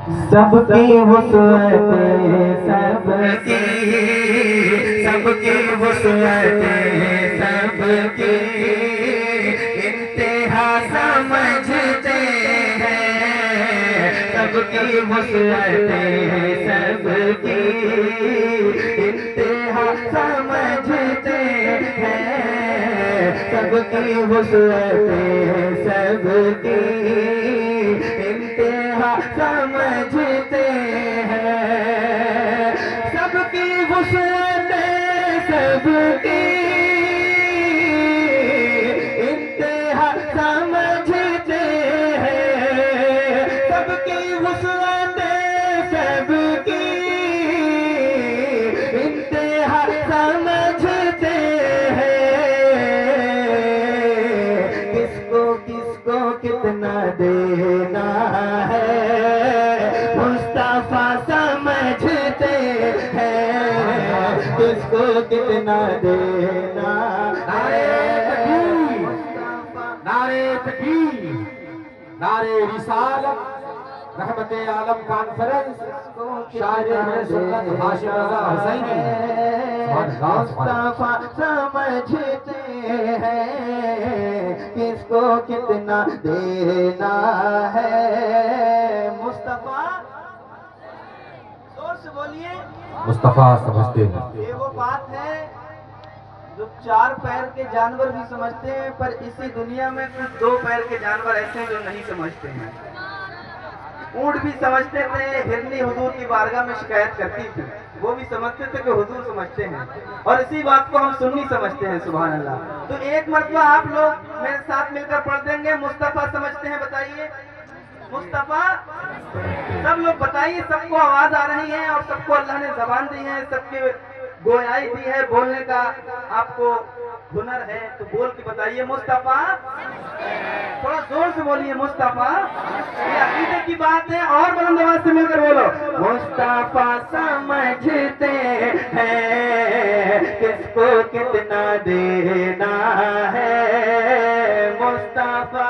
सबकी वुसअतें सबकी, सबकी वुसअतें सबकी, इंतहा समझते हैं। सबकी वुसअतें सबकी, इंतहा समझते हैं। सबकी वुसअतें सबकी, इंतहा समझते हैं। सबकी वुसअतें सबकी, इंतहा समझते हैं। सबकी वुसअतें सबकी, इंतहा समझते हैं। किसको किसको कितना देना है, मुस्तफा समझते हैं। किसको कितना देना है। नारे तकबीर, नारे रिसालत, रहमते आलम कॉन्फ्रेंस, शायर सुन्नत हाशिम रज़ा हुसैनी। मुस्तफा समझते हैं। किसको कितना देना है। मुस्तफा, जोर से बोलिए। मुस्तफा समझते हैं। ये वो बात है जो चार पैर के जानवर भी समझते हैं, पर इसी दुनिया में कुछ दो पैर के जानवर ऐसे हैं जो नहीं समझते हैं। ऊंट भी समझते थे, हिरनी हुजूर की बारगाह में शिकायत करती थी, वो भी समझते थे कि हुजूर समझते हैं, और इसी बात को हम सुन्नी समझते हैं। सुभान अल्लाह। तो एक मरतबा आप लोग मेरे साथ मिलकर पढ़ देंगे, मुस्तफा समझते हैं। बताइए मुस्तफा। सब लोग बताइए। सबको आवाज आ रही है और सबको अल्लाह ने जबान दी है, सबके गोयाई दी है, बोलने का आपको हुनर है, तो बोल के बताइए मुस्तफा। थोड़ा जोर से बोलिए मुस्तफा। ये अकीदे की बात है, और बुलंद आवाज से मिलकर बोलो। मुस्तफा समझते हैं। किसको कितना देना है। मुस्तफा,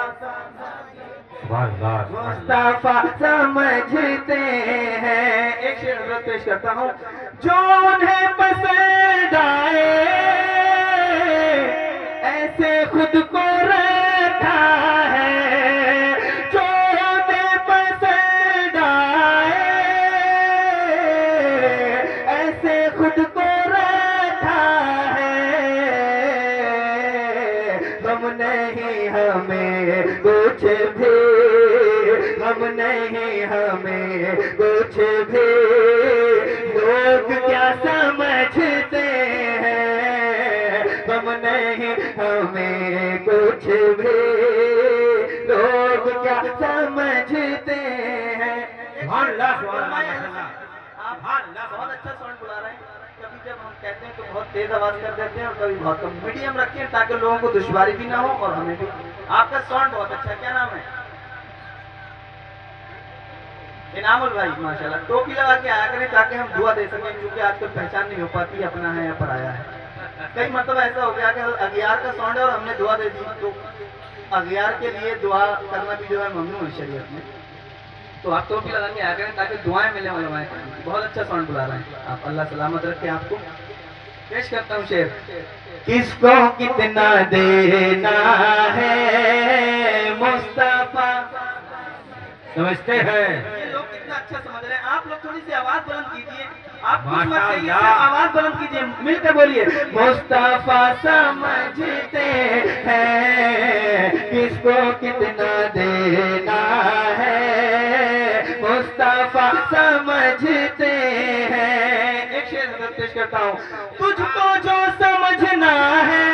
मुस्तफा समझते हैं। एक शेर पेश करता हूँ। जो उन्हें पसंद आए ऐसे खुद को रखा है। जो उन्हें पसंद आए ऐसे खुद को रखा है। हम नहीं हमें कुछ भी, हम नहीं हमें कुछ भी, लोग क्या समझते हैं। हम नहीं हमें कुछ भी, लोग क्या समझते हैं। आप बहुत अच्छा साउंड बुला रहे हैं। कभी जब हम कहते हैं तो बहुत तेज आवाज कर देते हैं और कभी बहुत कम। मीडियम रखें ताकि लोगों को दुश्वारी भी ना हो और हमें भी। आपका साउंड बहुत अच्छा है। क्या नाम है। इनामुल भाई, माशाल्लाह। टोपी लगा के आया करें ताकि हम दुआ दे सकें, क्योंकि आजकल पहचान नहीं हो पाती अपना है या पराया है। कई मतलब ऐसा हो गया कि अगियार का साउंड है और हमने दुआ दे दी, तो अगियार के लिए दुआ करना भी जो है ममनू है शरीयत में। तो आप टोपी लगा के आया करें ताकि दुआएं मिले। बहुत अच्छा साउंड बुला रहे हैं आप। अल्लाह सलामत रखे आपको। पेश करता हूँ शेर। किसको कितना देना है। मुस्तफा समझते हैं। ये लोग कितना अच्छा समझ रहे हैं। आप लोग थोड़ी सी आवाज बुलंद कीजिए। आप कुछ मत कहिए, आवाज बुलंद कीजिए, मिलकर बोलिए। मुस्तफा समझते हैं। किसको कितना देना है। मुस्तफा समझते हैं। एक शेर पेश करता हूँ। तुझको जो समझना है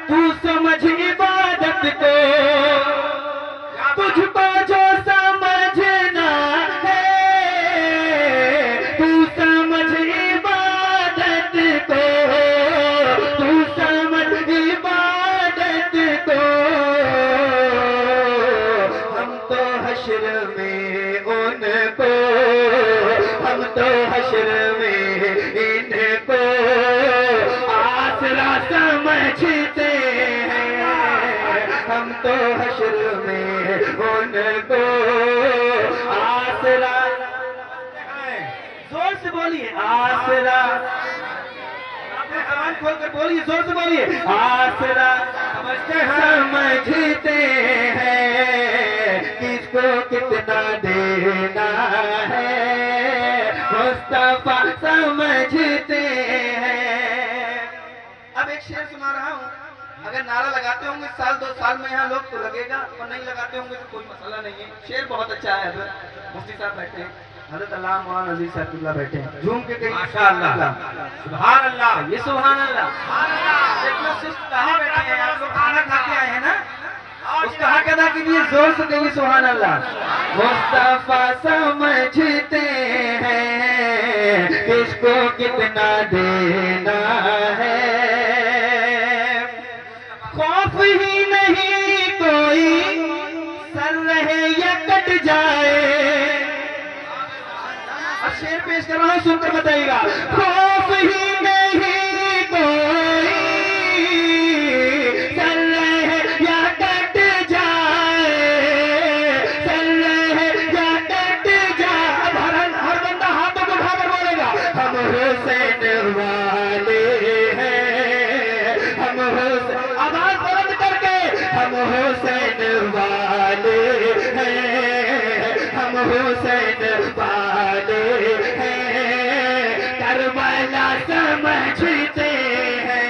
तू समझ इबादत को। तुझको जो समझना है तू समझ इबादत को। तू समझ इबादत को। हम तो हश्र में उनको, हम तो हश्र में इनको आसरा समझते हैं। हम तो हश्र में उनको आसरा से बोलिए आसरा, अपने जबान खोलकर बोलिए, जोर से बोलिए आसरा। समझते हैं किसको कितना देना है, मुस्तफा समझते हैं। अब एक शेर सुना रहा हूँ, अगर नारा लगाते होंगे साल 2 साल में यहाँ लोग तो लगेगा, और नहीं लगाते होंगे तो कोई मसला नहीं है। शेर बहुत अच्छा है। मुफ्ती साहब बैठे हैं, हज़रत अल्लामा मौलाना अजीज साहब बैठे हैं, झूम के कहीं माशाअल्लाह, सुभान अल्लाह, ये सुभान अल्लाह। इतना सुस्त कहाँ बैठे हैं आप लोग, खाना खा के आए हैं ना, उसका हक अदा कीजिए, जोर से कहिए सुभान अल्लाह। मुस्तफा समझते हैं किसको कितना देना है, खौफ ही नहीं कोई सर रहे या कट जाए। अब शेर पेश कर रहा हूं, सुनकर बताइएगा। खौफ ही नहीं कोई सर रहे या कट जाए, सर रहे या कट जाए। अब हर बंदा हाथों को उठाकर बोलेगा, हम हुसैन वाले हैं, हम हुसैन, आवाज बुलंद करके, हम हुसैन वाले हैं, हम हुसैन वाले हैं, करबला समझते हैं।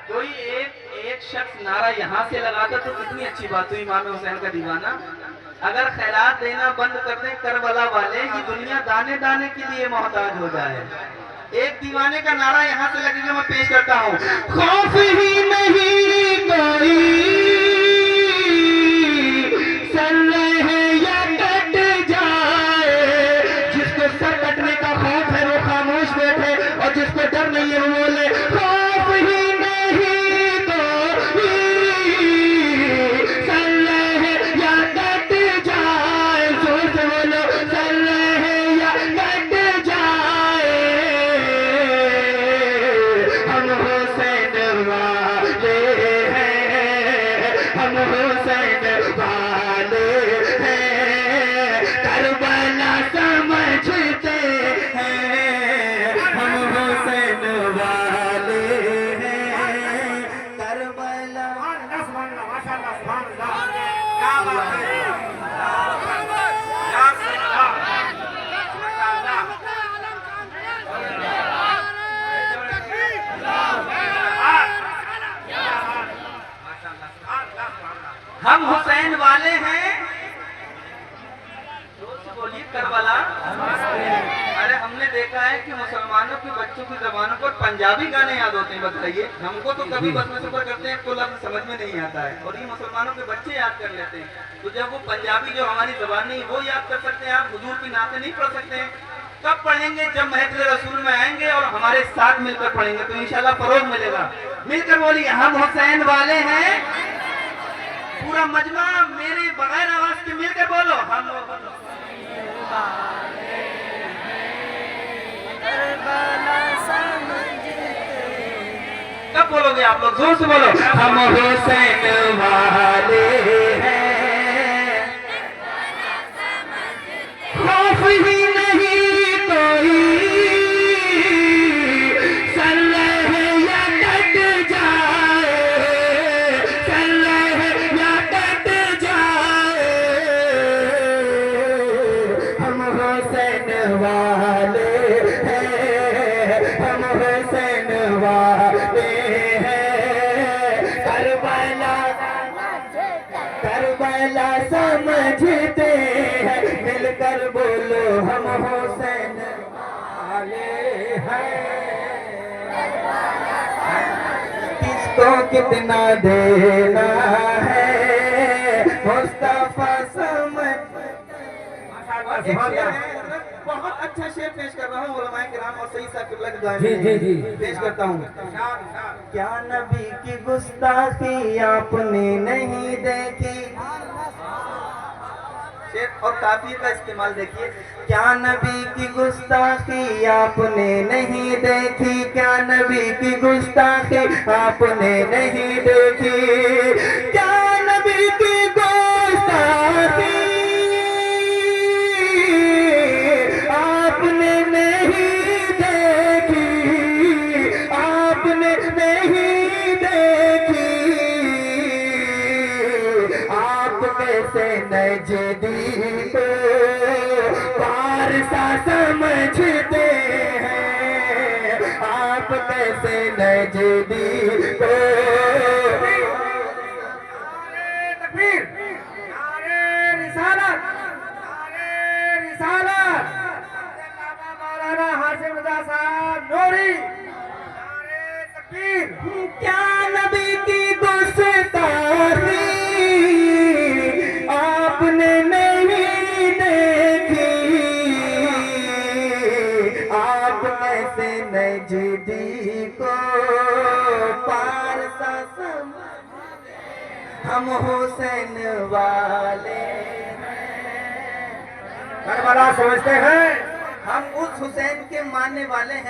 कोई एक शख्स नारा यहाँ से लगाता तो कितनी अच्छी बात हुई, इमाम हुसैन का दीवाना। अगर खैरात देना बंद कर दें करबला वाले, ये दुनिया दाने दाने के लिए मोहताज हो जाए। एक दीवाने का नारा यहाँ से लगेगा, मैं पेश करता हूँ। खौफ ही नहीं कोई सर रहे या कट जाए, जिसको सर कटने का खौफ है वो खामोश बैठे, और जिसको डर नहीं है वो बोले खौफ ही नहीं कोई सर रहे या कट जाए, जोर से बोलो सर रहे या कट जाए। हम हुसैन वाले हैं, हम हुसैन वाले हैं, करबला समझते हैं, हम हुसैन वाले हैं, करबला। हम हुसैन वाले हैं, जोर से बोलिए करबला। अरे हमने देखा है कि मुसलमानों के बच्चों की जबानों पर पंजाबी गाने याद होते हैं, बताइए। हमको तो कभी बस में सफर करते हैं तो लफ्ज़ समझ में नहीं आता है, और ये मुसलमानों के बच्चे याद कर लेते हैं। तो जब वो पंजाबी जो हमारी जबान नहीं वो याद कर सकते हैं, आप हुजूर की नाते नहीं पढ़ सकते हैं, कब पढ़ेंगे? जब महफिल रसूल में आएंगे और हमारे साथ मिलकर पढ़ेंगे तो इंशाल्लाह फरोग मिलेगा। मिलकर बोलिए हम हुसैन वाले हैं। पूरा मजमा मेरे बगैर आवाज के मिलकर बोलो, हम कब बोलोगे आप लोग? जोर से बोलो, हम हुसैन वाले हैं, खौफ ही नहीं कोई सर रहे या कट जाए, सर रहे या कट जाए। हम हुसैन वाले हैं, हम हुसैन वाले हैं, करबला समझते हैं। मिलकर बोलो हम हुसैन वाले हैं, किसको कितना देना है, मुस्तफा समझ। बहुत अच्छा शेर पेश कर रहा हूँ, उलमाए किराम और सही साहब जी पेश करता हूँ। क्या नबी की गुस्ताखी आपने नहीं देखी, शेर और काफिये का इस्तेमाल देखिए। क्या नबी की गुस्ताखी आपने नहीं देखी, क्या नबी की गुस्ताखी आपने नहीं देखी, क्या नबी की गुस्ताखी आपने नहीं देखी, आपने नहीं देखी, आप कैसे नजदी को पारसा समझते हैं, आप कैसे नजदी को। तकबीर, नारे रिसालत, नारे रिसालत, मौलाना हाशिम रज़ा साहब नूरी, नारे तकबीर। क्या नबी की गुस्ताखी आपने नहीं देखी, आप कैसे नजदी को पारसा समझते, हम हुसैन वाले हैं, करबला समझते हैं, हम उस हुसैन के मानने वाले हैं।